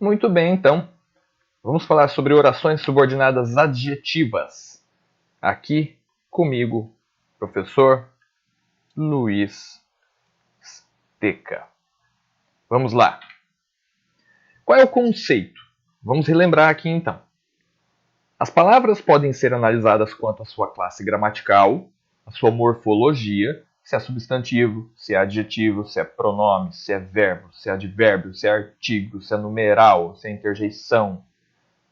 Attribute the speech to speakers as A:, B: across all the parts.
A: Muito bem, então. Vamos falar sobre orações subordinadas adjetivas. Aqui comigo, professor Luiz Steca. Vamos lá. Qual é o conceito? Vamos relembrar aqui então. As palavras podem ser analisadas quanto à sua classe gramatical, a sua morfologia, se é substantivo, se é adjetivo, se é pronome, se é verbo, se é advérbio, se é artigo, se é numeral, se é interjeição,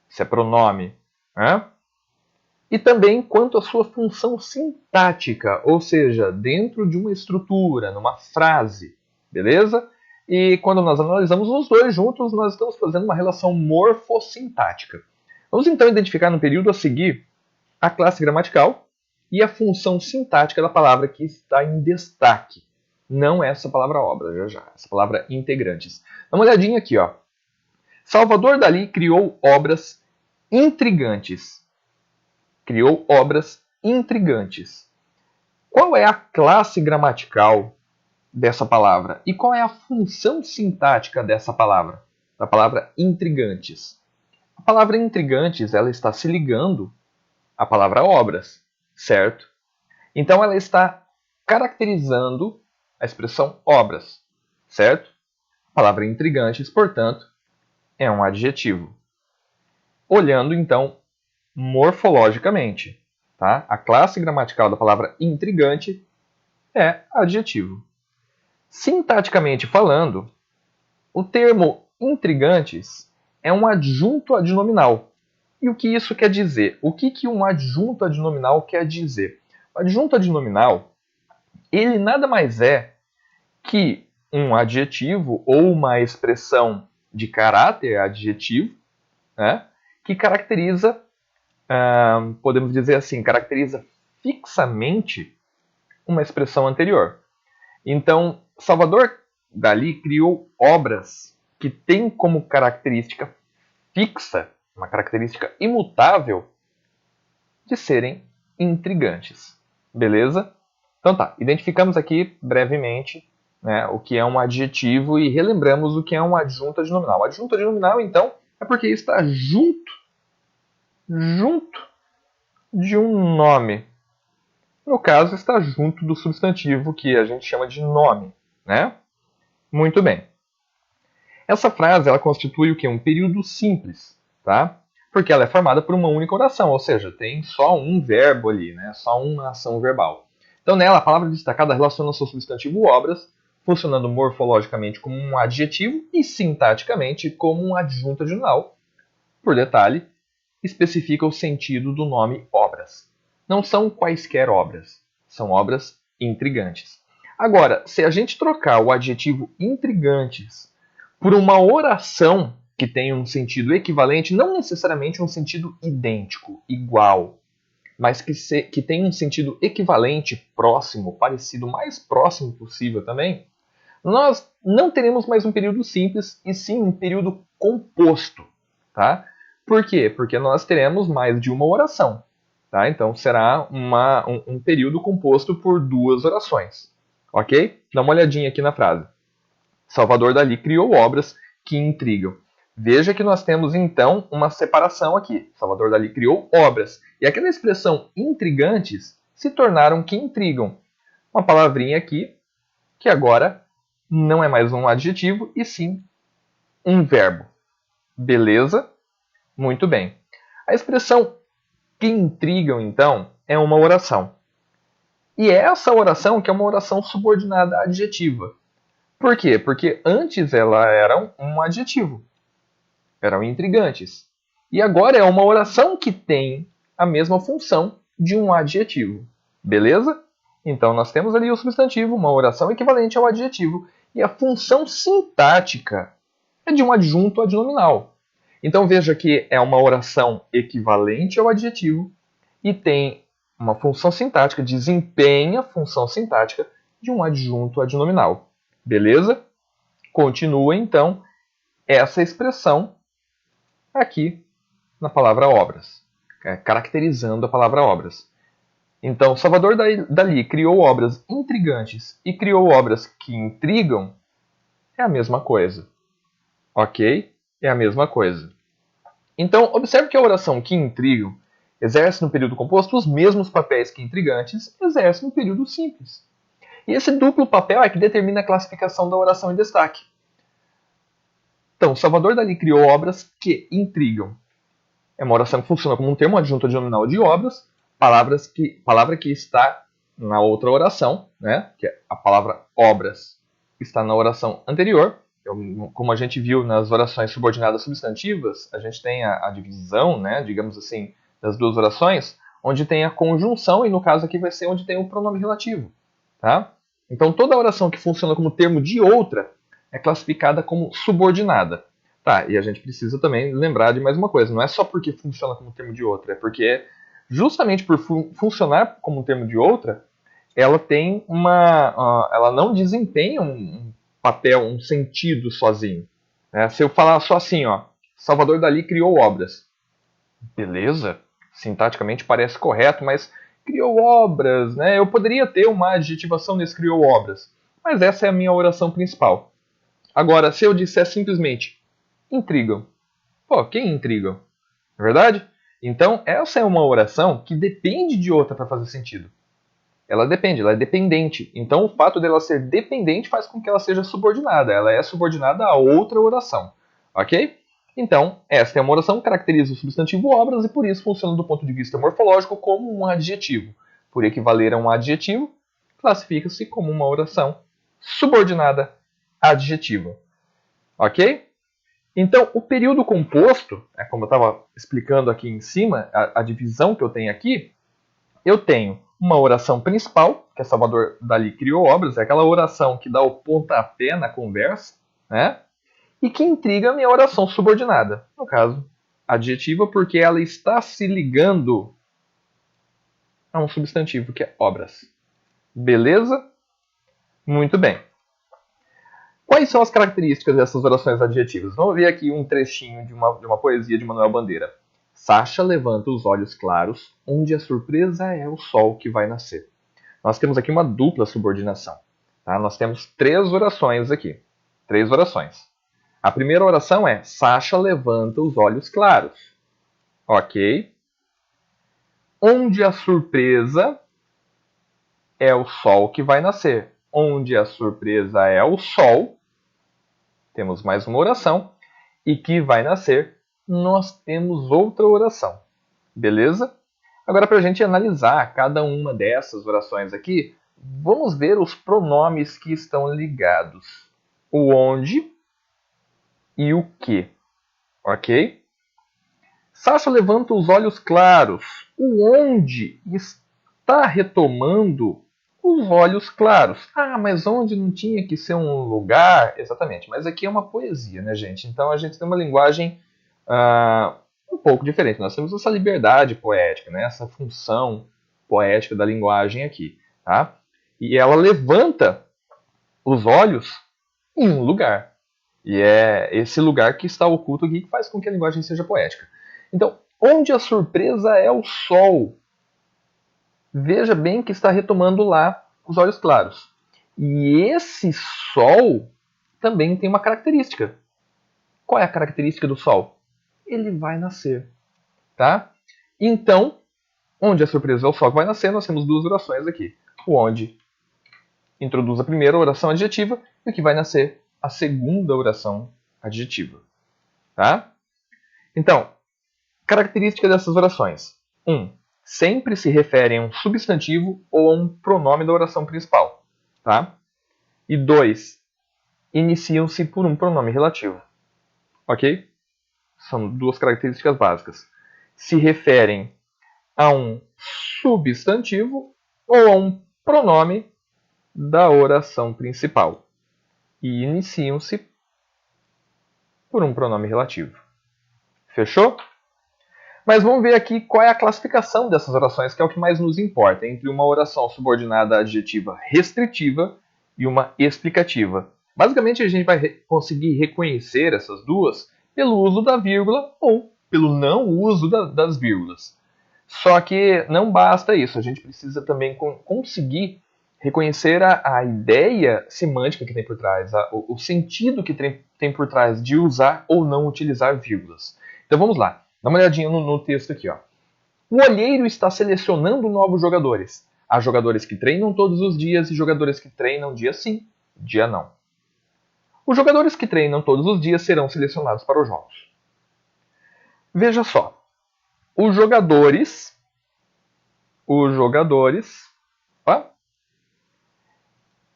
A: se é pronome. Né? E também quanto à sua função sintática, ou seja, dentro de uma estrutura, numa frase, beleza? E quando nós analisamos os dois juntos, nós estamos fazendo uma relação morfossintática. Vamos então identificar no período a seguir a classe gramatical e a função sintática da palavra que está em destaque. Não essa palavra obra, já. Essa palavra integrantes. Dá uma olhadinha aqui, ó. Salvador Dalí criou obras intrigantes. Criou obras intrigantes. Qual é a classe gramatical dessa palavra? E qual é a função sintática dessa palavra? Da palavra intrigantes. A palavra intrigantes, ela está se ligando à palavra obras, certo? Então ela está caracterizando a expressão obras, certo? A palavra intrigantes, portanto, é um adjetivo. Olhando então morfologicamente, tá? A classe gramatical da palavra intrigante é adjetivo. Sintaticamente falando, o termo intrigantes é um adjunto adnominal. E o que isso quer dizer? O que um adjunto adnominal quer dizer? O adjunto adnominal, ele nada mais é que um adjetivo ou uma expressão de caráter adjetivo, né, que caracteriza, podemos dizer assim, caracteriza fixamente uma expressão anterior. Então, Salvador Dalí criou obras que têm como característica fixa, uma característica imutável, de serem intrigantes. Beleza? Então tá, identificamos aqui brevemente, né, o que é um adjetivo e relembramos o que é um adjunto adnominal. O adjunto adnominal, então, é porque está junto de um nome. No caso, está junto do substantivo que a gente chama de nome, né? Muito bem. Essa frase ela constitui o quê? Um período simples, tá? Porque ela é formada por uma única oração, ou seja, tem só um verbo ali, né? Só uma ação verbal. Então, nela, a palavra destacada relaciona-se ao substantivo obras, funcionando morfologicamente como um adjetivo e sintaticamente como um adjunto adjuntal. Por detalhe, especifica o sentido do nome obras. Não são quaisquer obras, são obras intrigantes. Agora, se a gente trocar o adjetivo intrigantes por uma oração que tem um sentido equivalente, não necessariamente um sentido idêntico, igual, mas que tem um sentido equivalente, próximo, parecido, o mais próximo possível também, nós não teremos mais um período simples, e sim um período composto. Tá? Por quê? Porque nós teremos mais de uma oração. Tá? Então será um período composto por duas orações. Ok? Dá uma olhadinha aqui na frase. Salvador Dalí criou obras que intrigam. Veja que nós temos então uma separação aqui. Salvador Dalí criou obras. E aquela expressão intrigantes se tornaram que intrigam. Uma palavrinha aqui que agora não é mais um adjetivo e sim um verbo. Beleza? Muito bem. A expressão que intrigam, então, é uma oração. E é essa oração que é uma oração subordinada adjetiva. Por quê? Porque antes ela era um adjetivo. Eram intrigantes. E agora é uma oração que tem a mesma função de um adjetivo. Beleza? Então nós temos ali o substantivo, uma oração equivalente ao adjetivo. E a função sintática é de um adjunto adnominal. Então veja que é uma oração equivalente ao adjetivo e tem uma função sintática, desempenha a função sintática de um adjunto adnominal. Beleza? Continua então essa expressão aqui na palavra obras, caracterizando a palavra obras. Então, Salvador Dalí criou obras intrigantes e criou obras que intrigam, é a mesma coisa. Ok? é a mesma coisa. Então, observe que a oração que intrigam exerce no período composto os mesmos papéis que intrigantes exerce no período simples. E esse duplo papel é que determina a classificação da oração em destaque. Então, Salvador Dalí criou obras que intrigam. É uma oração que funciona como um termo adjunto nominal de obras, palavra que está na outra oração, né? Que a palavra obras está na oração anterior. Como a gente viu nas orações subordinadas substantivas, a gente tem a divisão, né, digamos assim, das duas orações, onde tem a conjunção, e no caso aqui vai ser onde tem o pronome relativo. Tá? Então toda oração que funciona como termo de outra é classificada como subordinada. Tá, e a gente precisa também lembrar de mais uma coisa, não é só porque funciona como termo de outra, é porque justamente por funcionar como termo de outra, ela tem ela não desempenha um papel, um sentido sozinho. Né? Se eu falar só assim, ó, Salvador Dalí criou obras. Beleza, sintaticamente parece correto, mas criou obras, né? Eu poderia ter uma adjetivação nesse criou obras, mas essa é a minha oração principal. Agora, se eu disser simplesmente intrigam, pô, quem intrigam? Não é verdade? Então, essa é uma oração que depende de outra para fazer sentido. Ela depende, ela é dependente. Então, o fato dela ser dependente faz com que ela seja subordinada. Ela é subordinada a outra oração. Ok? Então, esta é uma oração que caracteriza o substantivo obras e por isso funciona do ponto de vista morfológico como um adjetivo. Por equivaler a um adjetivo, classifica-se como uma oração subordinada adjetiva. Ok? Então, o período composto, como eu estava explicando aqui em cima, a divisão que eu tenho aqui, eu tenho uma oração principal, que é Salvador Dalí criou obras, é aquela oração que dá o pontapé na conversa, né? E que intriga a minha oração subordinada, no caso, adjetiva, porque ela está se ligando a um substantivo que é obras. Beleza? Muito bem. Quais são as características dessas orações adjetivas? Vamos ver aqui um trechinho de uma poesia de Manuel Bandeira. Sacha levanta os olhos claros, onde a surpresa é o sol que vai nascer. Nós temos aqui uma dupla subordinação. Tá? Nós temos 3 orações aqui. 3 orações. A primeira oração é Sacha levanta os olhos claros. Ok? Onde a surpresa é o sol que vai nascer. Onde a surpresa é o sol, temos mais uma oração. E que vai nascer, nós temos outra oração. Beleza? Agora, para a gente analisar cada uma dessas orações aqui, vamos ver os pronomes que estão ligados. O onde e o que. Ok? Sacha levanta os olhos claros. O onde está retomando os olhos claros. Ah, mas onde não tinha que ser um lugar? Exatamente, mas aqui é uma poesia, né, gente? Então a gente tem uma linguagem um pouco diferente. Nós temos essa liberdade poética, né? Essa função poética da linguagem aqui. Tá? E ela levanta os olhos em um lugar. E é esse lugar que está oculto aqui que faz com que a linguagem seja poética. Então, onde a surpresa é o sol. Veja bem que está retomando lá os olhos claros. E esse sol também tem uma característica. Qual é a característica do sol? Ele vai nascer. Tá? Então, onde a surpresa é o sol que vai nascer, nós temos 2 orações aqui. O onde introduz a primeira oração adjetiva e o que vai nascer a segunda oração adjetiva. Tá? Então, característica dessas orações. 1. Sempre se referem a um substantivo ou a um pronome da oração principal. Tá? E 2. Iniciam-se por um pronome relativo. Ok? São 2 características básicas. Se referem a um substantivo ou a um pronome da oração principal. E iniciam-se por um pronome relativo. Fechou? Mas vamos ver aqui qual é a classificação dessas orações, que é o que mais nos importa, entre uma oração subordinada adjetiva restritiva e uma explicativa. Basicamente, a gente vai conseguir reconhecer essas duas pelo uso da vírgula ou pelo não uso das vírgulas. Só que não basta isso, a gente precisa também conseguir reconhecer a ideia semântica que tem por trás, o sentido que tem por trás de usar ou não utilizar vírgulas. Então vamos lá, dá uma olhadinha no texto aqui. Ó. O olheiro está selecionando novos jogadores. Há jogadores que treinam todos os dias e jogadores que treinam dia sim, dia não. Os jogadores que treinam todos os dias serão selecionados para os jogos. Veja só, os jogadores ó,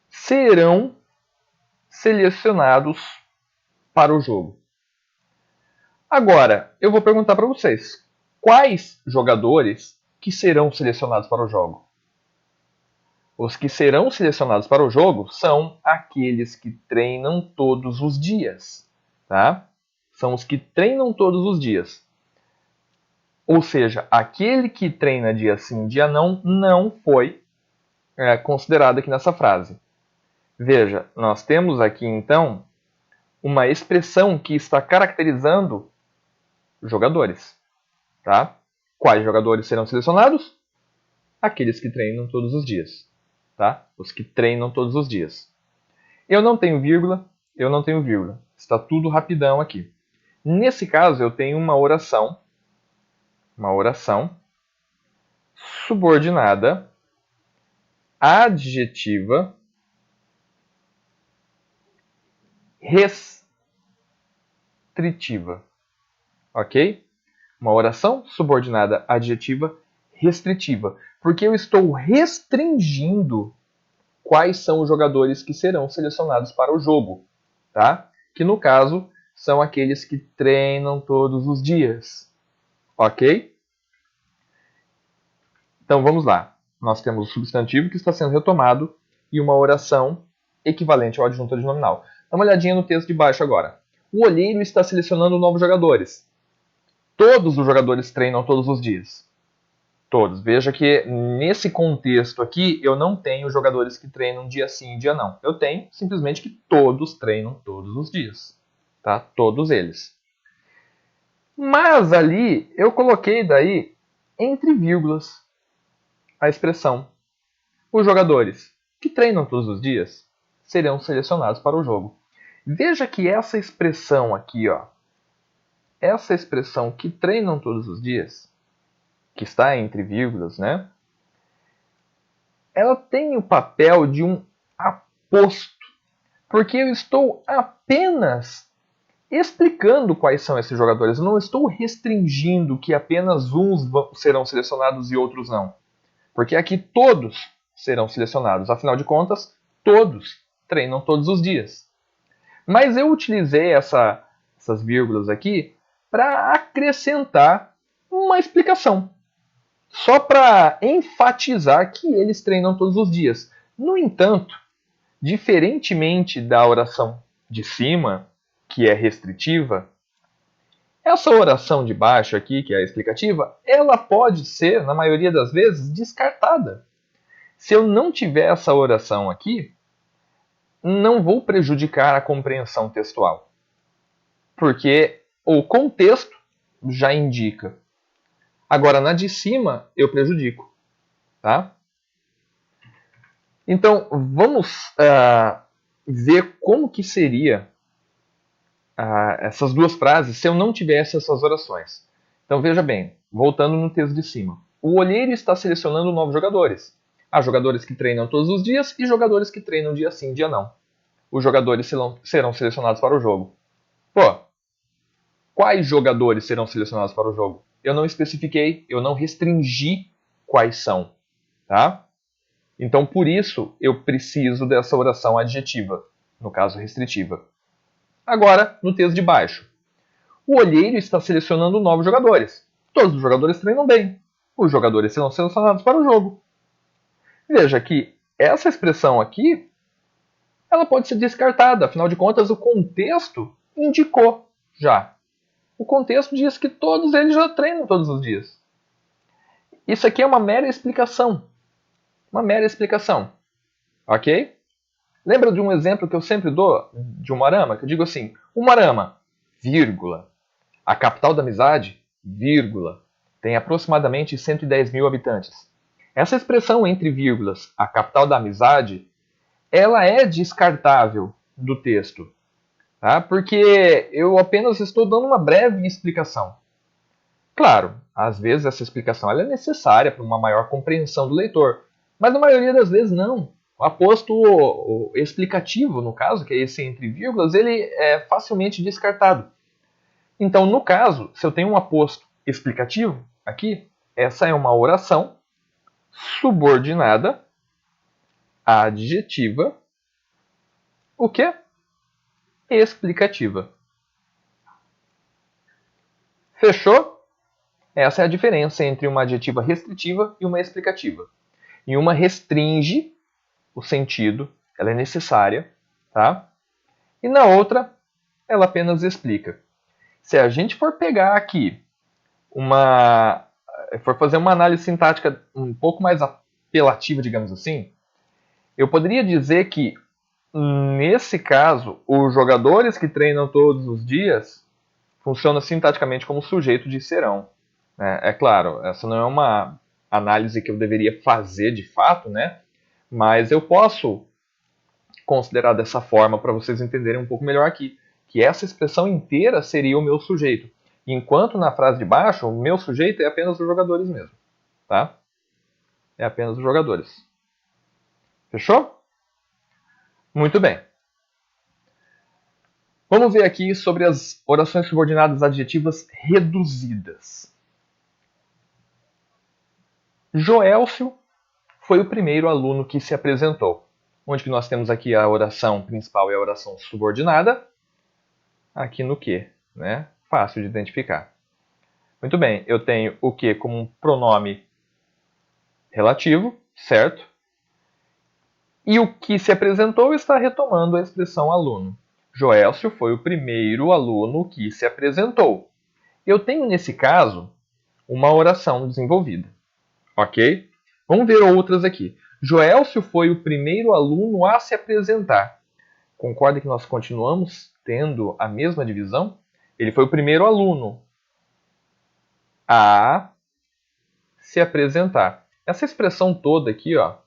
A: serão selecionados para o jogo. Agora, eu vou perguntar para vocês, quais jogadores que serão selecionados para o jogo? Os que serão selecionados para o jogo são aqueles que treinam todos os dias, tá? São os que treinam todos os dias. Ou seja, aquele que treina dia sim, dia não foi considerado aqui nessa frase. Veja, nós temos aqui então uma expressão que está caracterizando jogadores. Tá? Quais jogadores serão selecionados? Aqueles que treinam todos os dias. Tá? Os que treinam todos os dias. Eu não tenho vírgula. Está tudo rapidão aqui. Nesse caso, eu tenho uma oração subordinada, adjetiva, restritiva. Ok? Uma oração subordinada, adjetiva, restritiva. Porque eu estou restringindo quais são os jogadores que serão selecionados para o jogo. Tá? Que no caso são aqueles que treinam todos os dias. Ok? Então vamos lá. Nós temos o substantivo que está sendo retomado e uma oração equivalente ao adjunto adnominal. Dá uma olhadinha no texto de baixo agora. O olheiro está selecionando novos jogadores. Todos os jogadores treinam todos os dias. Todos. Veja que nesse contexto aqui eu não tenho jogadores que treinam dia sim e dia não. Eu tenho simplesmente que todos treinam todos os dias. Tá? Todos eles. Mas ali eu coloquei daí entre vírgulas a expressão. Os jogadores que treinam todos os dias serão selecionados para o jogo. Veja que essa expressão aqui, ó, essa expressão que treinam todos os dias, que está entre vírgulas, né? Ela tem o papel de um aposto, porque eu estou apenas explicando quais são esses jogadores. Eu não estou restringindo que apenas uns serão selecionados e outros não. Porque aqui todos serão selecionados. Afinal de contas, todos treinam todos os dias. Mas eu utilizei essas vírgulas aqui para acrescentar uma explicação. Só para enfatizar que eles treinam todos os dias. No entanto, diferentemente da oração de cima, que é restritiva, essa oração de baixo aqui, que é a explicativa, ela pode ser, na maioria das vezes, descartada. Se eu não tiver essa oração aqui, não vou prejudicar a compreensão textual. Porque o contexto já indica. Agora, na de cima, eu prejudico. Tá? Então, vamos ver como que seria essas duas frases se eu não tivesse essas orações. Então, veja bem, voltando no texto de cima. O olheiro está selecionando novos jogadores. Há jogadores que treinam todos os dias e jogadores que treinam dia sim, dia não. Os jogadores serão selecionados para o jogo. Pô, quais jogadores serão selecionados para o jogo? Eu não especifiquei, eu não restringi quais são. Tá? Então, por isso, eu preciso dessa oração adjetiva, no caso restritiva. Agora, no texto de baixo. O olheiro está selecionando novos jogadores. Todos os jogadores treinam bem. Os jogadores serão selecionados para o jogo. Veja que essa expressão aqui, ela pode ser descartada. Afinal de contas, o contexto indicou já. O contexto diz que todos eles já treinam todos os dias. Isso aqui é uma mera explicação. Uma mera explicação. Ok? Lembra de um exemplo que eu sempre dou de Umuarama? Que eu digo assim, Umuarama, vírgula. A capital da amizade, vírgula. Tem aproximadamente 110 mil habitantes. Essa expressão entre vírgulas, a capital da amizade, ela é descartável do texto, tá? Porque eu apenas estou dando uma breve explicação. Claro, às vezes essa explicação ela é necessária para uma maior compreensão do leitor, mas na maioria das vezes não. O aposto explicativo, no caso, que é esse entre vírgulas, ele é facilmente descartado. Então, no caso, se eu tenho um aposto explicativo aqui, essa é uma oração subordinada adjetiva, o quê? Explicativa. Fechou? Essa é a diferença entre uma adjetiva restritiva e uma explicativa. E uma restringe o sentido, ela é necessária, tá? E na outra, ela apenas explica. Se a gente for pegar aqui for fazer uma análise sintática um pouco mais apelativa, digamos assim, eu poderia dizer que, nesse caso, os jogadores que treinam todos os dias funcionam sintaticamente como sujeito de serão. É claro, essa não é uma análise que eu deveria fazer de fato, né? Mas eu posso considerar dessa forma para vocês entenderem um pouco melhor aqui, que essa expressão inteira seria o meu sujeito, enquanto na frase de baixo, o meu sujeito é apenas os jogadores mesmo, tá? É apenas os jogadores. Fechou? Muito bem. Vamos ver aqui sobre as orações subordinadas adjetivas reduzidas. Joelcio foi o primeiro aluno que se apresentou. Onde que nós temos aqui a oração principal e a oração subordinada? Aqui no que, né? Fácil de identificar. Muito bem, eu tenho o que como um pronome relativo, certo? E o que se apresentou está retomando a expressão aluno. Joelcio foi o primeiro aluno que se apresentou. Eu tenho, nesse caso, uma oração desenvolvida. Ok? Vamos ver outras aqui. Joelcio foi o primeiro aluno a se apresentar. Concorda que nós continuamos tendo a mesma divisão? Ele foi o primeiro aluno a se apresentar. Essa expressão toda aqui, ó,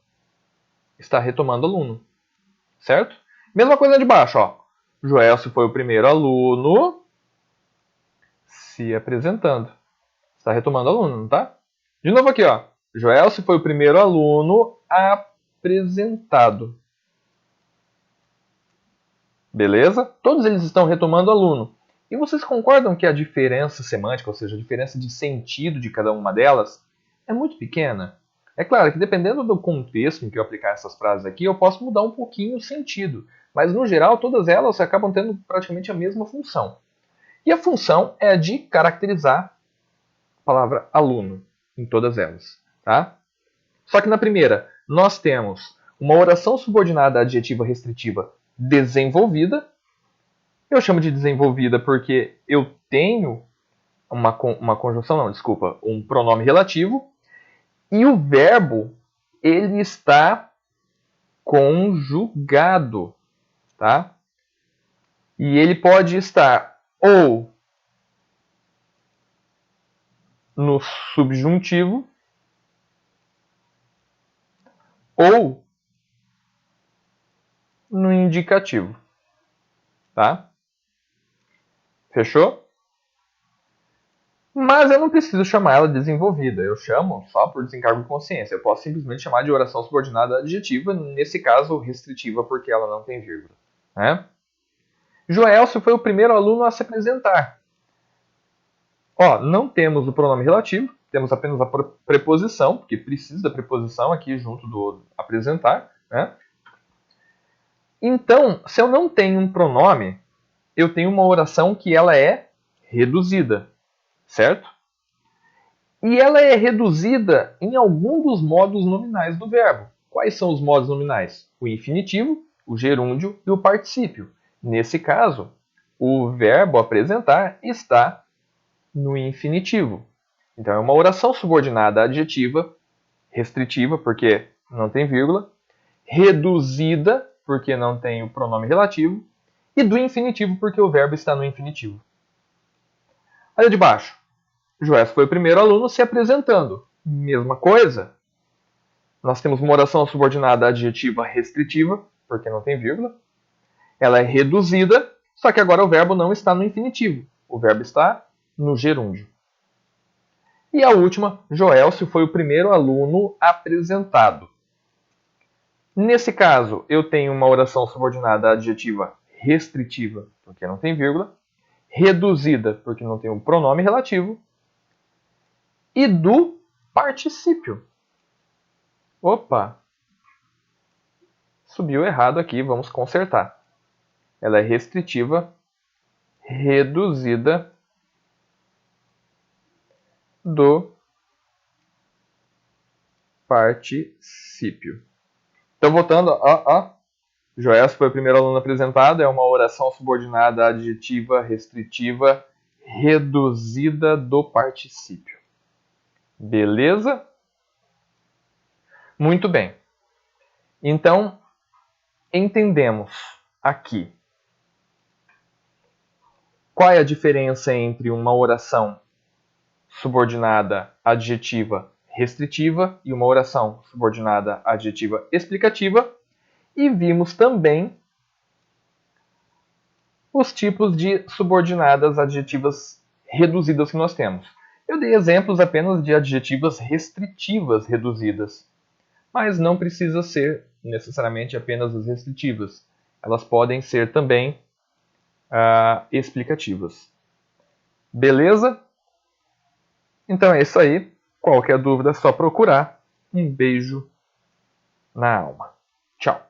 A: está retomando aluno, certo? Mesma coisa de baixo, ó. Joelcio foi o primeiro aluno se apresentando. Está retomando aluno, não tá? De novo aqui, ó. Joelcio foi o primeiro aluno apresentado. Beleza? Todos eles estão retomando aluno. E vocês concordam que a diferença semântica, ou seja, a diferença de sentido de cada uma delas, é muito pequena? É claro que dependendo do contexto em que eu aplicar essas frases aqui, eu posso mudar um pouquinho o sentido. Mas no geral, todas elas acabam tendo praticamente a mesma função. E a função é a de caracterizar a palavra aluno em todas elas. Tá? Só que na primeira, nós temos uma oração subordinada adjetiva restritiva desenvolvida. Eu chamo de desenvolvida porque eu tenho uma conjunção, não, desculpa, um pronome relativo. E o verbo, ele está conjugado, tá? E ele pode estar ou no subjuntivo ou no indicativo, tá? Fechou? Mas eu não preciso chamar ela de desenvolvida, eu chamo só por desencargo de consciência. Eu posso simplesmente chamar de oração subordinada adjetiva, nesse caso restritiva, porque ela não tem vírgula. Né? Joelcio foi o primeiro aluno a se apresentar. Ó, não temos o pronome relativo, temos apenas a preposição, porque precisa da preposição aqui junto do apresentar. Né? Então, se eu não tenho um pronome, eu tenho uma oração que ela é reduzida. Certo? E ela é reduzida em algum dos modos nominais do verbo. Quais são os modos nominais? O infinitivo, o gerúndio e o particípio. Nesse caso, o verbo apresentar está no infinitivo. Então é uma oração subordinada adjetiva, restritiva, porque não tem vírgula, reduzida, porque não tem o pronome relativo, e do infinitivo, porque o verbo está no infinitivo. Olha de baixo. Joelcio foi o primeiro aluno se apresentando. Mesma coisa. Nós temos uma oração subordinada adjetiva restritiva, porque não tem vírgula. Ela é reduzida, só que agora o verbo não está no infinitivo. O verbo está no gerúndio. E a última, Joelcio foi o primeiro aluno apresentado. Nesse caso, eu tenho uma oração subordinada adjetiva restritiva, porque não tem vírgula, reduzida, porque não tem um pronome relativo, e do particípio. Opa! Subiu errado aqui, vamos consertar. Ela é restritiva, reduzida, do particípio. Então, voltando, Joelcio foi o primeiro aluno apresentado, é uma oração subordinada adjetiva restritiva reduzida do particípio. Beleza? Muito bem. Então, entendemos aqui qual é a diferença entre uma oração subordinada adjetiva restritiva e uma oração subordinada adjetiva explicativa. E vimos também os tipos de subordinadas adjetivas reduzidas que nós temos. Eu dei exemplos apenas de adjetivas restritivas reduzidas, mas não precisa ser necessariamente apenas as restritivas. Elas podem ser também explicativas. Beleza? Então é isso aí. Qualquer dúvida é só procurar. Um beijo na alma. Tchau.